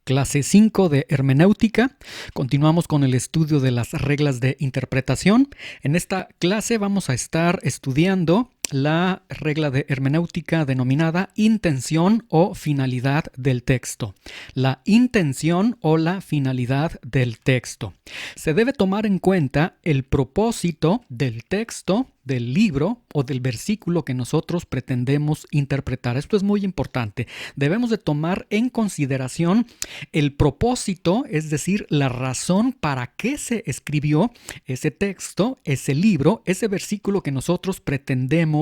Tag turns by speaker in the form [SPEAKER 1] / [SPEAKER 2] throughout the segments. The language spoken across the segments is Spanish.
[SPEAKER 1] Clase 5 de hermenéutica. Continuamos con el estudio de las reglas de interpretación. En esta clase vamos a estar estudiando la regla de hermenéutica denominada intención o finalidad del texto. La intención o la finalidad del texto. Se debe tomar en cuenta el propósito del texto, del libro o del versículo que nosotros pretendemos interpretar. Esto es muy importante. Debemos de tomar en consideración el propósito, es decir, la razón para qué se escribió ese texto, ese libro, ese versículo que nosotros pretendemos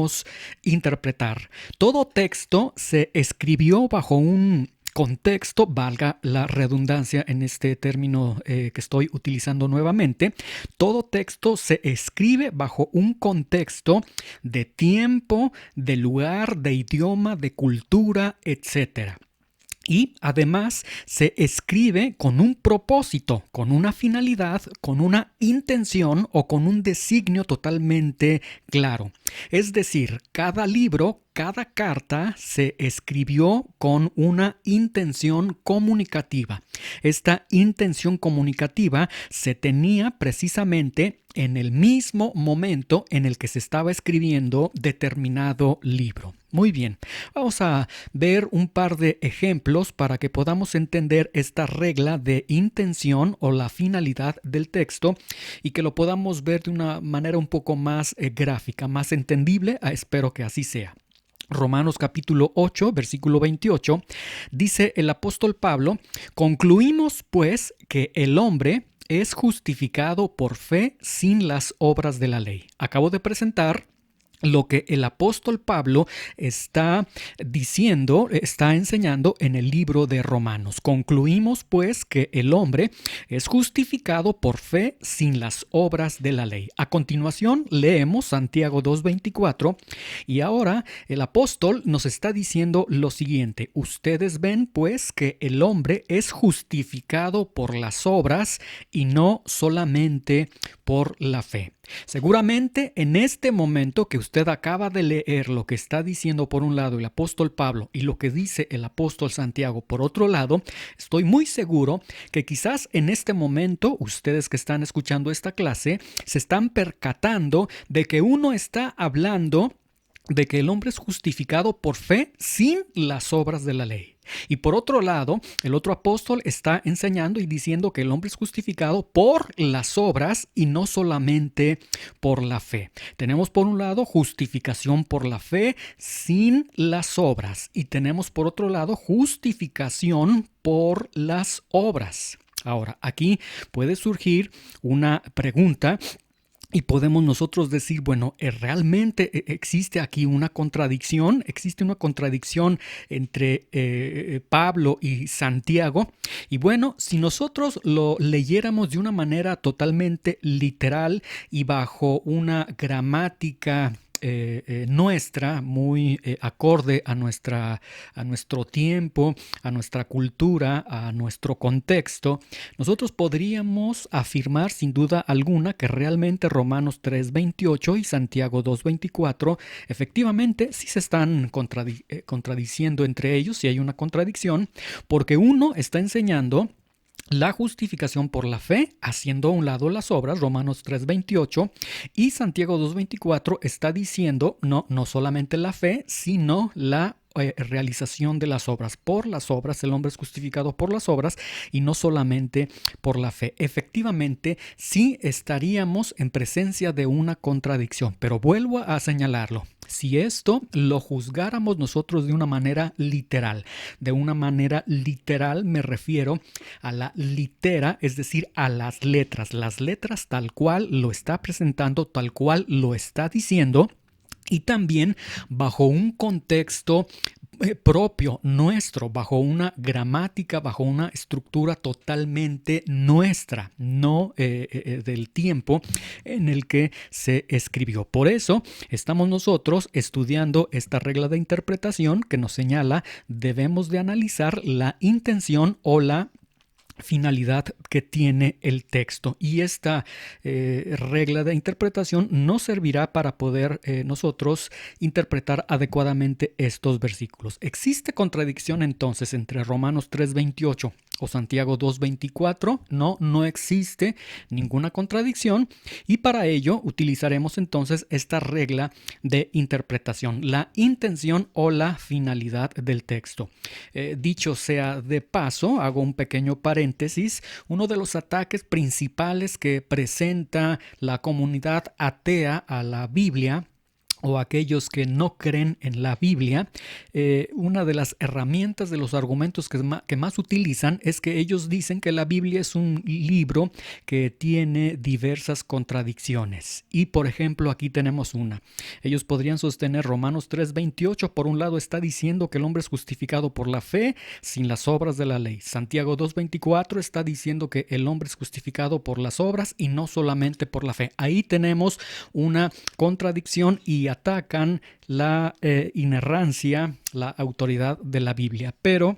[SPEAKER 1] interpretar. Todo texto se escribió bajo un contexto, valga la redundancia en este término que estoy utilizando nuevamente. Todo texto se escribe bajo un contexto de tiempo, de lugar, de idioma, de cultura, etc. Y además se escribe con un propósito, con una finalidad, con una intención o con un designio totalmente claro. Es decir, cada libro, cada carta se escribió con una intención comunicativa. Esta intención comunicativa se tenía precisamente en el mismo momento en el que se estaba escribiendo determinado libro. Muy bien, vamos a ver un par de ejemplos para que podamos entender esta regla de intención o la finalidad del texto y que lo podamos ver de una manera un poco más gráfica, más entendible. Espero que así sea. Romanos capítulo 8, versículo 28, dice el apóstol Pablo: concluimos pues que el hombre es justificado por fe sin las obras de la ley. Acabo de presentar lo que el apóstol Pablo está diciendo, está enseñando en el libro de Romanos. Concluimos pues que el hombre es justificado por fe sin las obras de la ley. A continuación leemos Santiago 2:24 y ahora el apóstol nos está diciendo lo siguiente: ustedes ven pues que el hombre es justificado por las obras y no solamente por la fe. Seguramente en este momento que usted acaba de leer lo que está diciendo por un lado el apóstol Pablo y lo que dice el apóstol Santiago por otro lado, estoy muy seguro que quizás en este momento ustedes que están escuchando esta clase se están percatando de que uno está hablando de que el hombre es justificado por fe sin las obras de la ley. Y por otro lado, el otro apóstol está enseñando y diciendo que el hombre es justificado por las obras y no solamente por la fe. Tenemos por un lado justificación por la fe sin las obras y tenemos por otro lado justificación por las obras. Ahora, aquí puede surgir una pregunta. Y podemos nosotros decir, bueno, ¿realmente existe aquí una contradicción? ¿Existe una contradicción entre Pablo y Santiago? Y bueno, si nosotros lo leyéramos de una manera totalmente literal y bajo una gramática nuestra, muy acorde a nuestro tiempo, a nuestra cultura, a nuestro contexto, nosotros podríamos afirmar sin duda alguna que realmente Romanos 3:28 y Santiago 2:24 efectivamente sí se están contradiciendo entre ellos, sí hay una contradicción, porque uno está enseñando la justificación por la fe, haciendo a un lado las obras, Romanos 3:28, y Santiago 2:24 está diciendo no solamente la fe, sino la realización de las obras. Por las obras, el hombre es justificado por las obras y no solamente por la fe. Efectivamente, sí estaríamos en presencia de una contradicción, pero vuelvo a señalarlo. Si esto lo juzgáramos nosotros de una manera literal me refiero a la litera, es decir, a las letras tal cual lo está presentando, tal cual lo está diciendo, y también bajo un contexto propio nuestro, bajo una gramática, bajo una estructura totalmente nuestra, no del tiempo en el que se escribió. Por eso estamos nosotros estudiando esta regla de interpretación que nos señala, debemos de analizar la intención o la finalidad que tiene el texto, y esta regla de interpretación nos servirá para poder nosotros interpretar adecuadamente estos versículos. ¿Existe contradicción entonces entre Romanos 3:28 o Santiago 2:24. No existe ninguna contradicción y para ello utilizaremos entonces esta regla de interpretación, la intención o la finalidad del texto. Dicho sea de paso, hago un pequeño paréntesis, uno de los ataques principales que presenta la comunidad atea a la Biblia o aquellos que no creen en la Biblia, una de las herramientas de los argumentos que más utilizan es que ellos dicen que la Biblia es un libro que tiene diversas contradicciones. Y por ejemplo, aquí tenemos una. Ellos podrían sostener Romanos 3:28, por un lado está diciendo que el hombre es justificado por la fe sin las obras de la ley. Santiago 2:24 está diciendo que el hombre es justificado por las obras y no solamente por la fe. Ahí tenemos una contradicción y atacan la inerrancia, la autoridad de la Biblia. Pero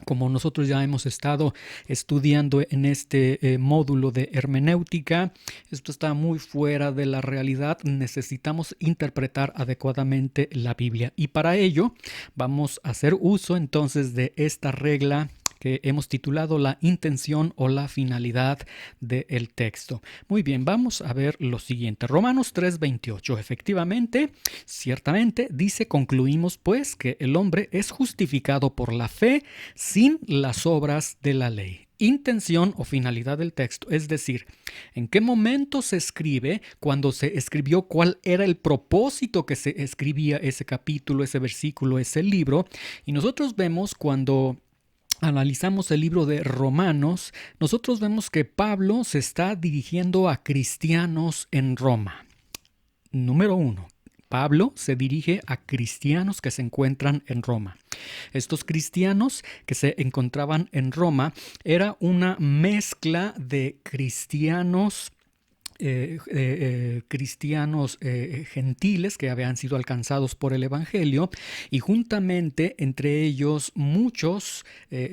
[SPEAKER 1] como nosotros ya hemos estado estudiando en este módulo de hermenéutica, esto está muy fuera de la realidad. Necesitamos interpretar adecuadamente la Biblia. Y para ello vamos a hacer uso entonces de esta regla que hemos titulado la intención o la finalidad del texto. Muy bien, vamos a ver lo siguiente. Romanos 3:28. Efectivamente, ciertamente, dice, concluimos pues que el hombre es justificado por la fe sin las obras de la ley. Intención o finalidad del texto, es decir, en qué momento se escribe, cuando se escribió, cuál era el propósito que se escribía ese capítulo, ese versículo, ese libro. Y nosotros vemos cuando analizamos el libro de Romanos, nosotros vemos que Pablo se está dirigiendo a cristianos en Roma. Número 1. Pablo se dirige a cristianos que se encuentran en Roma. Estos cristianos que se encontraban en Roma era una mezcla de cristianos gentiles que habían sido alcanzados por el Evangelio y juntamente entre ellos muchos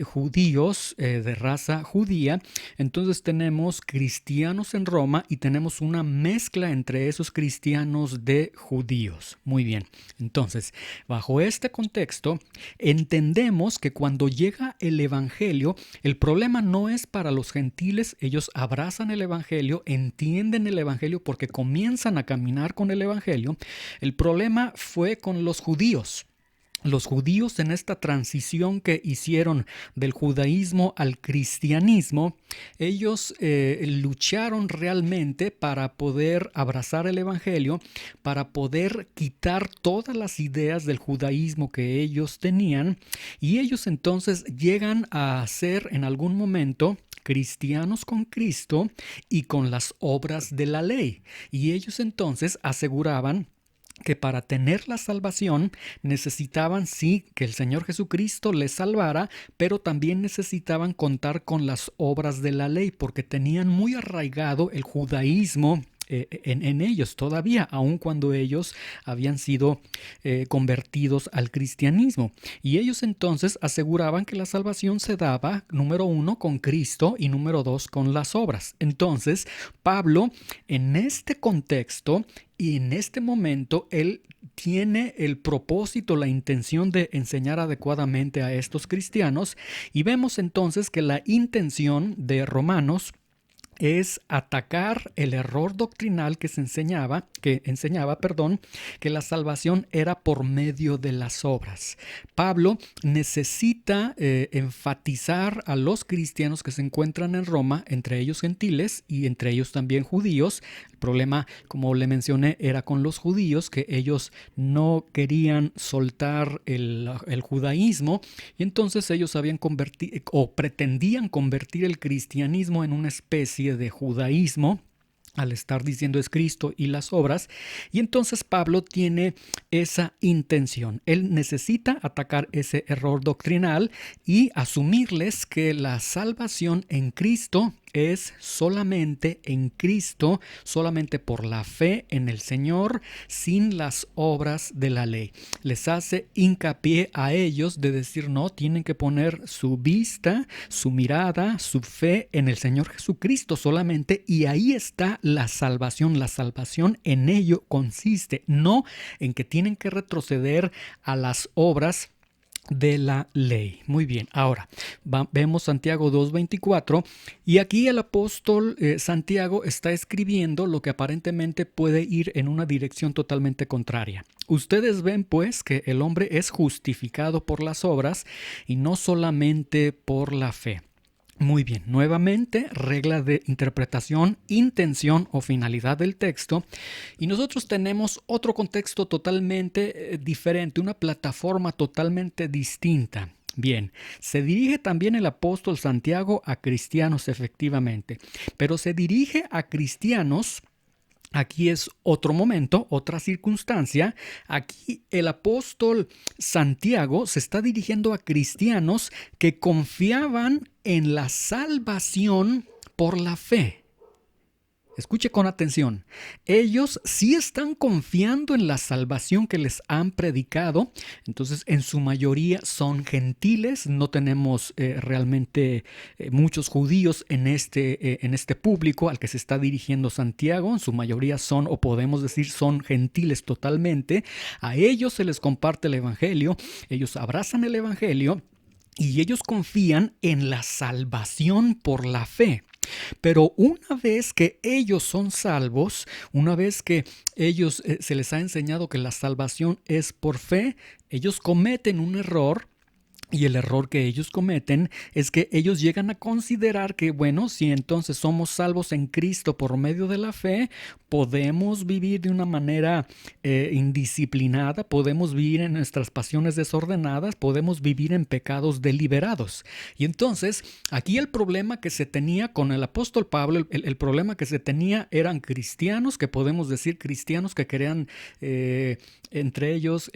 [SPEAKER 1] judíos de raza judía. Entonces tenemos cristianos en Roma y tenemos una mezcla entre esos cristianos de judíos. Muy bien, entonces bajo este contexto entendemos que cuando llega el Evangelio, el problema no es para los gentiles. Ellos abrazan el Evangelio, entienden el Evangelio porque comienzan a caminar con el Evangelio. El problema fue con los judíos. Los judíos en esta transición que hicieron del judaísmo al cristianismo, ellos lucharon realmente para poder abrazar el Evangelio, para poder quitar todas las ideas del judaísmo que ellos tenían, y ellos entonces llegan a ser en algún momento cristianos con Cristo y con las obras de la ley. Y ellos entonces aseguraban que para tener la salvación necesitaban sí que el Señor Jesucristo les salvara, pero también necesitaban contar con las obras de la ley porque tenían muy arraigado el judaísmo en ellos todavía, aun cuando ellos habían sido convertidos al cristianismo. Y ellos entonces aseguraban que la salvación se daba, número 1, con Cristo y número 2, con las obras. Entonces, Pablo, en este contexto y en este momento, él tiene el propósito, la intención de enseñar adecuadamente a estos cristianos, y vemos entonces que la intención de Romanos es atacar el error doctrinal que enseñaba, que la salvación era por medio de las obras. Pablo necesita enfatizar a los cristianos que se encuentran en Roma, entre ellos gentiles y entre ellos también judíos. El problema, como le mencioné, era con los judíos, que ellos no querían soltar el judaísmo, y entonces ellos habían convertido o pretendían convertir el cristianismo en una especie de judaísmo al estar diciendo es Cristo y las obras. Y entonces Pablo tiene esa intención. Él necesita atacar ese error doctrinal y asumirles que la salvación en Cristo es solamente en Cristo, solamente por la fe en el Señor, sin las obras de la ley. Les hace hincapié a ellos de decir no, tienen que poner su vista, su mirada, su fe en el Señor Jesucristo solamente, y ahí está la salvación. La salvación en ello consiste, no en que tienen que retroceder a las obras de la ley. Muy bien, ahora vemos Santiago 2:24 y aquí el apóstol Santiago está escribiendo lo que aparentemente puede ir en una dirección totalmente contraria. Ustedes ven pues que el hombre es justificado por las obras y no solamente por la fe. Muy bien, nuevamente, regla de interpretación, intención o finalidad del texto. Y nosotros tenemos otro contexto totalmente diferente, una plataforma totalmente distinta. Bien, se dirige también el apóstol Santiago a cristianos efectivamente, pero se dirige a cristianos. Aquí es otro momento, otra circunstancia. Aquí el apóstol Santiago se está dirigiendo a cristianos que confiaban en la salvación por la fe. Escuche con atención. Ellos sí están confiando en la salvación que les han predicado. Entonces, en su mayoría son gentiles. No tenemos realmente muchos judíos en este público al que se está dirigiendo Santiago. En su mayoría son, o podemos decir, son gentiles totalmente. A ellos se les comparte el evangelio. Ellos abrazan el evangelio y ellos confían en la salvación por la fe. Pero una vez que ellos son salvos, una vez que ellos se les ha enseñado que la salvación es por fe, ellos cometen un error. Y el error que ellos cometen es que ellos llegan a considerar que, bueno, si entonces somos salvos en Cristo por medio de la fe, podemos vivir de una manera indisciplinada, podemos vivir en nuestras pasiones desordenadas, podemos vivir en pecados deliberados. Y entonces, aquí el problema que se tenía con el apóstol Pablo, el problema que se tenía eran cristianos, que podemos decir cristianos que querían, entre ellos,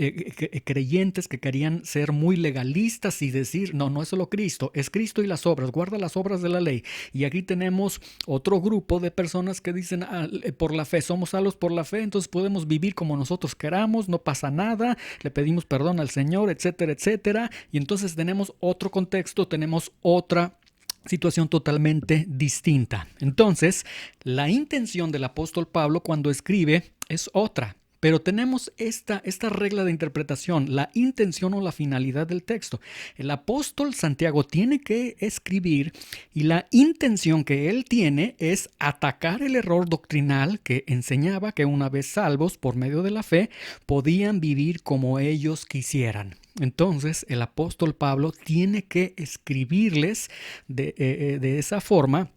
[SPEAKER 1] creyentes que querían ser muy legalistas y decir, no, no es solo Cristo, es Cristo y las obras, guarda las obras de la ley. Y aquí tenemos otro grupo de personas que dicen, por la fe, somos salvos por la fe, entonces podemos vivir como nosotros queramos, no pasa nada, le pedimos perdón al Señor, etcétera, etcétera. Y entonces tenemos otro contexto, tenemos otra situación totalmente distinta. Entonces, la intención del apóstol Pablo cuando escribe es otra. Pero tenemos esta regla de interpretación, la intención o la finalidad del texto. El apóstol Santiago tiene que escribir y la intención que él tiene es atacar el error doctrinal que enseñaba que una vez salvos por medio de la fe podían vivir como ellos quisieran. Entonces el apóstol Pablo tiene que escribirles de esa forma.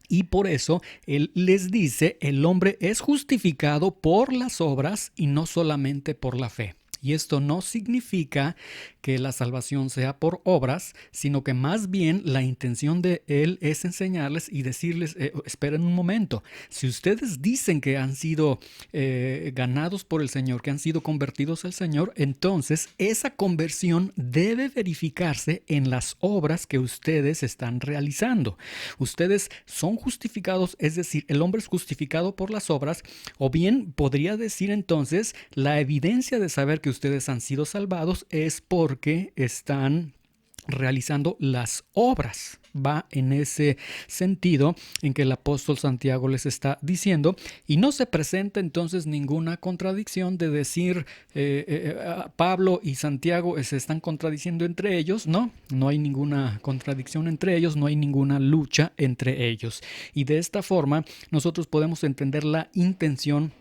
[SPEAKER 1] Y por eso él les dice, el hombre es justificado por las obras y no solamente por la fe. Y esto no significa que la salvación sea por obras, sino que más bien la intención de él es enseñarles y decirles, esperen un momento, si ustedes dicen que han sido ganados por el Señor, que han sido convertidos al Señor, entonces esa conversión debe verificarse en las obras que ustedes están realizando. Ustedes son justificados, es decir, el hombre es justificado por las obras, o bien podría decir entonces la evidencia de saber que ustedes han sido salvados es porque están realizando las obras. Va en ese sentido en que el apóstol Santiago les está diciendo, y no se presenta entonces ninguna contradicción de decir Pablo y Santiago se están contradiciendo entre ellos. No hay ninguna contradicción entre ellos, no hay ninguna lucha entre ellos. Y de esta forma nosotros podemos entender la intención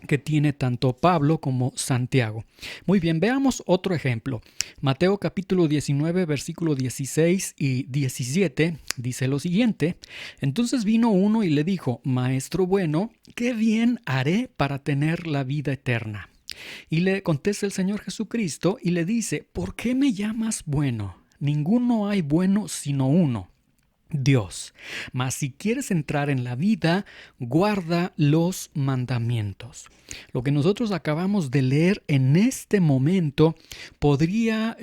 [SPEAKER 1] que tiene tanto Pablo como Santiago. Muy bien, veamos otro ejemplo. Mateo capítulo 19, versículo 16 y 17 dice lo siguiente: entonces vino uno y le dijo, Maestro bueno, ¿qué bien haré para tener la vida eterna? Y le contesta el Señor Jesucristo y le dice, ¿por qué me llamas bueno? Ninguno hay bueno sino uno, Dios. Mas si quieres entrar en la vida, guarda los mandamientos. Lo que nosotros acabamos de leer en este momento podría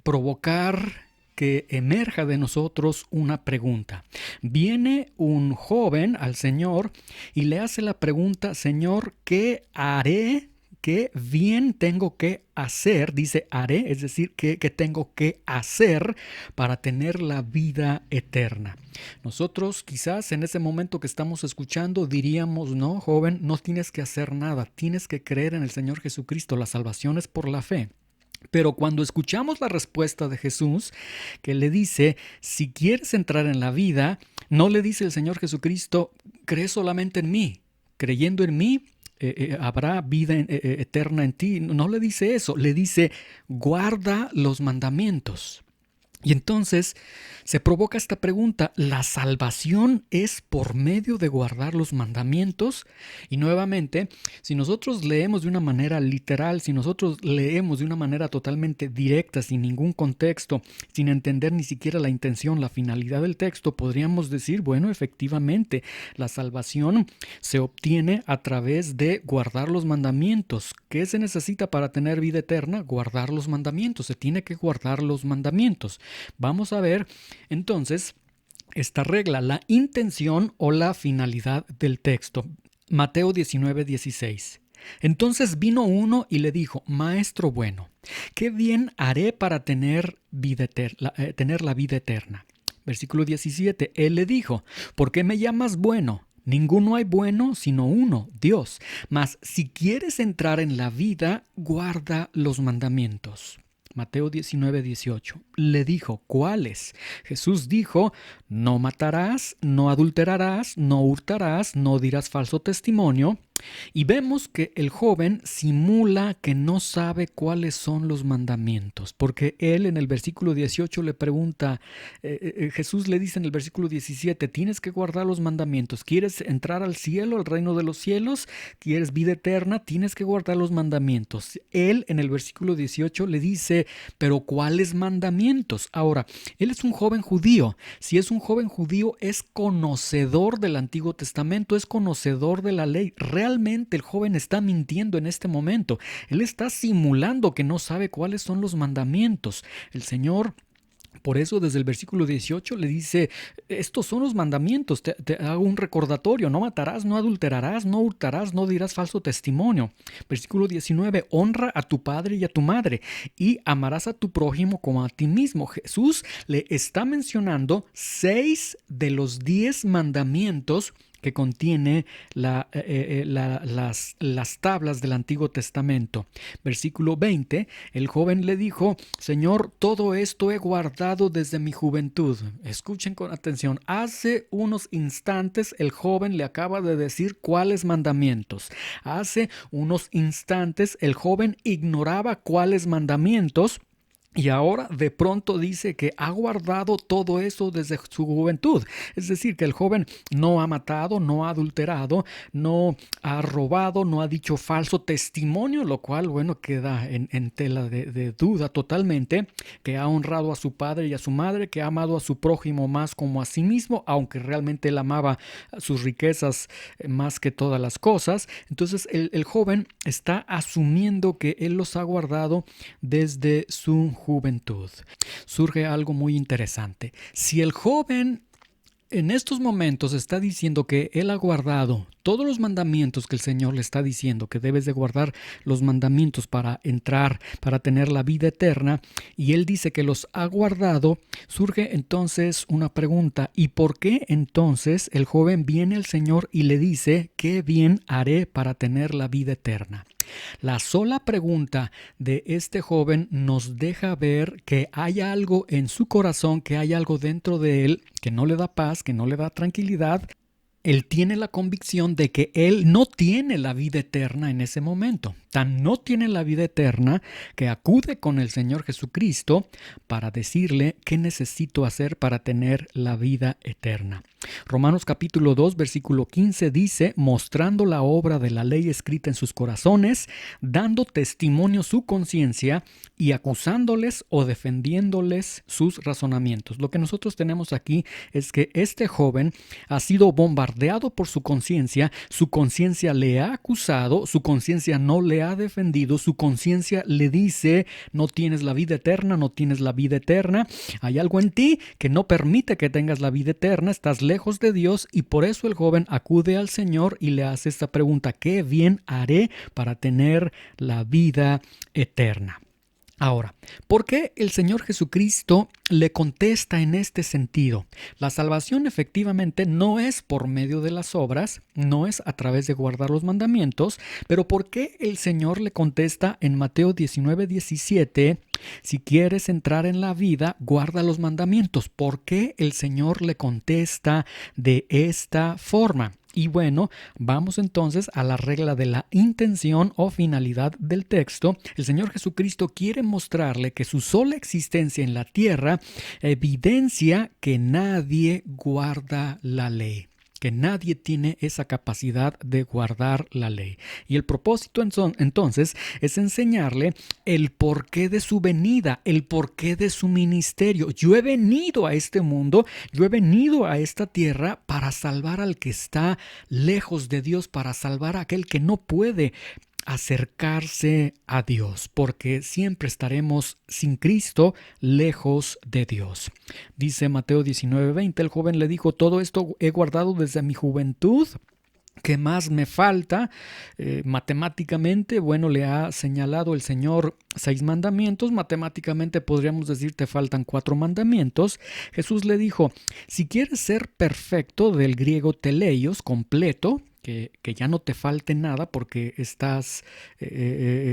[SPEAKER 1] provocar que emerja de nosotros una pregunta. Viene un joven al Señor y le hace la pregunta, Señor, ¿qué haré? ¿Qué bien tengo que hacer? Dice haré, es decir, ¿qué tengo que hacer para tener la vida eterna? Nosotros quizás en ese momento que estamos escuchando diríamos, no, joven, no tienes que hacer nada, tienes que creer en el Señor Jesucristo, la salvación es por la fe. Pero cuando escuchamos la respuesta de Jesús, que le dice, si quieres entrar en la vida, no le dice el Señor Jesucristo, cree solamente en mí, creyendo en mí, habrá vida eterna en ti. No le dice eso, le dice, guarda los mandamientos. Y entonces se provoca esta pregunta, ¿la salvación es por medio de guardar los mandamientos? Y nuevamente, si nosotros leemos de una manera literal, si nosotros leemos de una manera totalmente directa, sin ningún contexto, sin entender ni siquiera la intención, la finalidad del texto, podríamos decir, bueno, efectivamente, la salvación se obtiene a través de guardar los mandamientos. ¿Qué se necesita para tener vida eterna? Guardar los mandamientos, se tiene que guardar los mandamientos. Vamos a ver entonces esta regla, la intención o la finalidad del texto. Mateo 19:16. Entonces vino uno y le dijo, Maestro bueno, ¿qué bien haré para tener la vida eterna? Versículo 17, él le dijo, ¿por qué me llamas bueno? Ninguno hay bueno sino uno, Dios. Mas si quieres entrar en la vida, guarda los mandamientos. Mateo 19:18. Le dijo, ¿cuáles? Jesús dijo, no matarás, no adulterarás, no hurtarás, no dirás falso testimonio. Y vemos que el joven simula que no sabe cuáles son los mandamientos, porque él en el versículo 18 le pregunta, Jesús le dice en el versículo 17, tienes que guardar los mandamientos, ¿quieres entrar al cielo, al reino de los cielos? ¿Quieres vida eterna? Tienes que guardar los mandamientos. Él en el versículo 18 le dice, pero ¿cuáles mandamientos? Ahora, él es un joven judío. Si es un joven judío, es conocedor del Antiguo Testamento, es conocedor de la ley. Realmente el joven está mintiendo en este momento. Él está simulando que no sabe cuáles son los mandamientos. El Señor, por eso desde el versículo 18 le dice, estos son los mandamientos, te hago un recordatorio, no matarás, no adulterarás, no hurtarás, no dirás falso testimonio. Versículo 19, honra a tu padre y a tu madre y amarás a tu prójimo como a ti mismo. Jesús le está mencionando 6 de los 10 mandamientos que contiene las tablas del Antiguo Testamento. Versículo 20, el joven le dijo, Señor, todo esto he guardado desde mi juventud. Escuchen con atención, hace unos instantes el joven le acaba de decir cuáles mandamientos. Hace unos instantes el joven ignoraba cuáles mandamientos. Y ahora de pronto dice que ha guardado todo eso desde su juventud. Es decir, que el joven no ha matado, no ha adulterado, no ha robado, no ha dicho falso testimonio, lo cual, bueno, queda en tela de duda totalmente, que ha honrado a su padre y a su madre, que ha amado a su prójimo más como a sí mismo, aunque realmente él amaba sus riquezas más que todas las cosas. Entonces el joven está asumiendo que él los ha guardado desde su juventud. Surge algo muy interesante. Si el joven en estos momentos está diciendo que él ha guardado todos los mandamientos que el Señor le está diciendo, que debes de guardar los mandamientos para entrar, para tener la vida eterna, y él dice que los ha guardado, surge entonces una pregunta, ¿y por qué entonces el joven viene al Señor y le dice, qué bien haré para tener la vida eterna? La sola pregunta de este joven nos deja ver que hay algo en su corazón, que hay algo dentro de él que no le da paz, que no le da tranquilidad. Él tiene la convicción de que él no tiene la vida eterna en ese momento. Tan no tiene la vida eterna que acude con el Señor Jesucristo para decirle qué necesito hacer para tener la vida eterna. Romanos capítulo 2, versículo 15 dice, mostrando la obra de la ley escrita en sus corazones, dando testimonio su conciencia y acusándoles o defendiéndoles sus razonamientos. Lo que nosotros tenemos aquí es que este joven ha sido bombardeado por su conciencia le ha acusado, su conciencia no le ha defendido, su conciencia le dice, no tienes la vida eterna, no tienes la vida eterna, hay algo en ti que no permite que tengas la vida eterna, estás lejos de Dios, y por eso el joven acude al Señor y le hace esta pregunta, ¿qué bien haré para tener la vida eterna? Ahora, ¿por qué el Señor Jesucristo le contesta en este sentido? La salvación efectivamente no es por medio de las obras, no es a través de guardar los mandamientos, pero ¿por qué el Señor le contesta en Mateo 19:17? Si quieres entrar en la vida, guarda los mandamientos. ¿Por qué el Señor le contesta de esta forma? Y bueno, vamos entonces a la regla de la intención o finalidad del texto. El Señor Jesucristo quiere mostrarle que su sola existencia en la tierra evidencia que nadie guarda la ley, que nadie tiene esa capacidad de guardar la ley. Y el propósito entonces es enseñarle el porqué de su venida, el porqué de su ministerio. Yo he venido a este mundo, yo he venido a esta tierra para salvar al que está lejos de Dios, para salvar a aquel que no puede acercarse a Dios, porque siempre estaremos sin Cristo lejos de Dios. Dice Mateo 19:20, el joven le dijo: todo esto he guardado desde mi juventud. ¿Qué más me falta? Matemáticamente, bueno, le ha señalado el Señor 6 mandamientos. Matemáticamente podríamos decir te faltan 4 mandamientos. Jesús le dijo: si quieres ser perfecto, del griego teleios, completo, que ya no te falte nada porque estás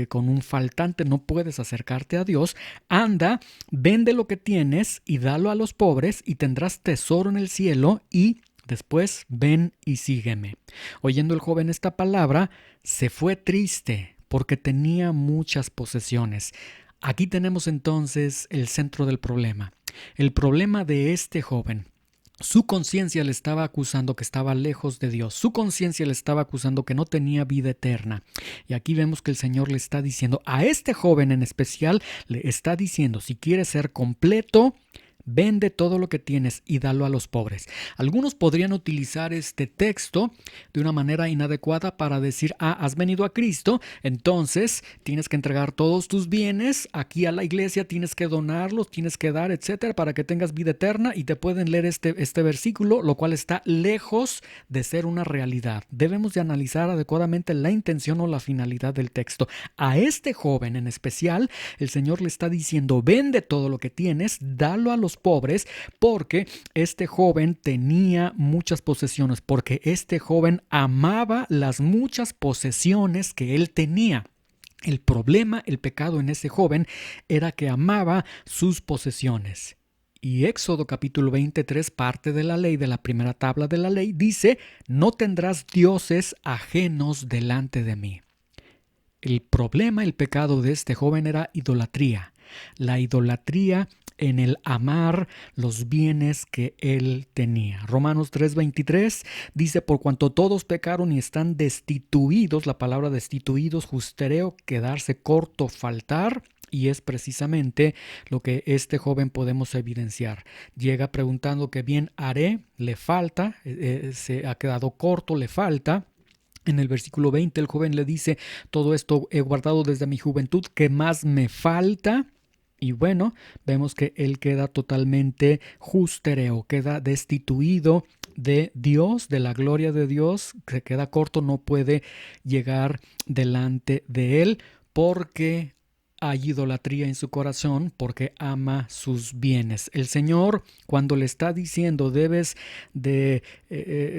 [SPEAKER 1] con un faltante, no puedes acercarte a Dios, anda, vende lo que tienes y dalo a los pobres y tendrás tesoro en el cielo y después ven y sígueme. Oyendo el joven esta palabra, se fue triste porque tenía muchas posesiones. Aquí tenemos entonces el centro del problema. El problema de este joven. Su conciencia le estaba acusando que estaba lejos de Dios. Su conciencia le estaba acusando que no tenía vida eterna. Y aquí vemos que el Señor le está diciendo, a este joven en especial, le está diciendo, si quieres ser completo, vende todo lo que tienes y dalo a los pobres. Algunos podrían utilizar este texto de una manera inadecuada para decir, has venido a Cristo, entonces tienes que entregar todos tus bienes aquí a la iglesia, tienes que donarlos, tienes que dar, etcétera, para que tengas vida eterna, y te pueden leer este versículo, lo cual está lejos de ser una realidad. Debemos de analizar adecuadamente la intención o la finalidad del texto. A este joven en especial, el Señor le está diciendo, vende todo lo que tienes, dalo a los pobres, porque este joven tenía muchas posesiones, porque este joven amaba las muchas posesiones que él tenía. El problema, el pecado en ese joven era que amaba sus posesiones. Y Éxodo capítulo 23, parte de la ley, de la primera tabla de la ley, dice, no tendrás dioses ajenos delante de mí. El problema, el pecado de este joven era idolatría. La idolatría en el amar los bienes que él tenía. Romanos 3:23 dice, por cuanto todos pecaron y están destituidos, la palabra destituidos, justereo, quedarse corto, faltar, y es precisamente lo que este joven podemos evidenciar. Llega preguntando qué bien haré, le falta, se ha quedado corto, le falta. En el versículo 20 el joven le dice, todo esto he guardado desde mi juventud, ¿qué más me falta? Y bueno, vemos que él queda totalmente justereo, queda destituido de Dios, de la gloria de Dios, se queda corto, no puede llegar delante de él porque hay idolatría en su corazón, porque ama sus bienes. El Señor, cuando le está diciendo debes de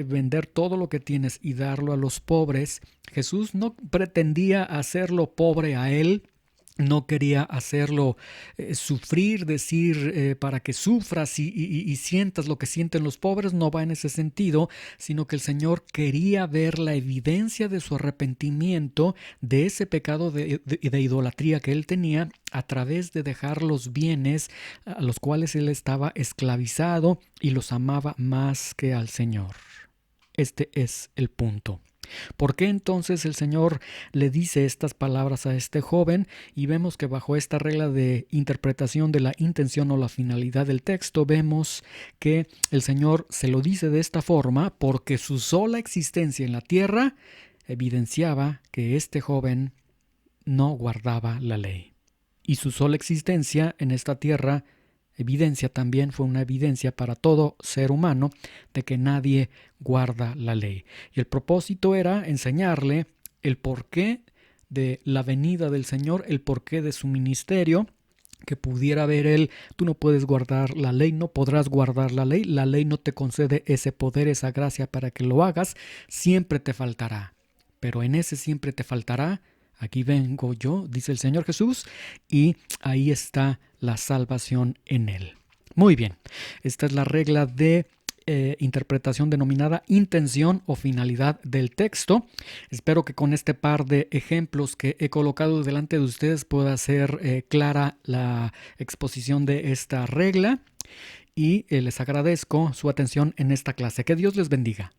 [SPEAKER 1] vender todo lo que tienes y darlo a los pobres, Jesús no pretendía hacerlo pobre a él. No quería hacerlo sufrir, decir para que sufras y sientas lo que sienten los pobres, no va en ese sentido, sino que el Señor quería ver la evidencia de su arrepentimiento de ese pecado de idolatría que él tenía a través de dejar los bienes a los cuales él estaba esclavizado y los amaba más que al Señor. Este es el punto. ¿Por qué entonces el Señor le dice estas palabras a este joven? Y vemos que bajo esta regla de interpretación de la intención o la finalidad del texto, vemos que el Señor se lo dice de esta forma porque su sola existencia en la tierra evidenciaba que este joven no guardaba la ley. Y su sola existencia en esta tierra evidencia también, fue una evidencia para todo ser humano de que nadie guarda la ley. Y el propósito era enseñarle el porqué de la venida del Señor, el porqué de su ministerio, que pudiera ver él: tú no puedes guardar la ley, no podrás guardar la ley no te concede ese poder, esa gracia para que lo hagas, siempre te faltará. Pero en ese siempre te faltará, aquí vengo yo, dice el Señor Jesús, y ahí está la salvación en él. Muy bien, esta es la regla de interpretación denominada intención o finalidad del texto. Espero que con este par de ejemplos que he colocado delante de ustedes pueda ser clara la exposición de esta regla y les agradezco su atención en esta clase. Que Dios les bendiga.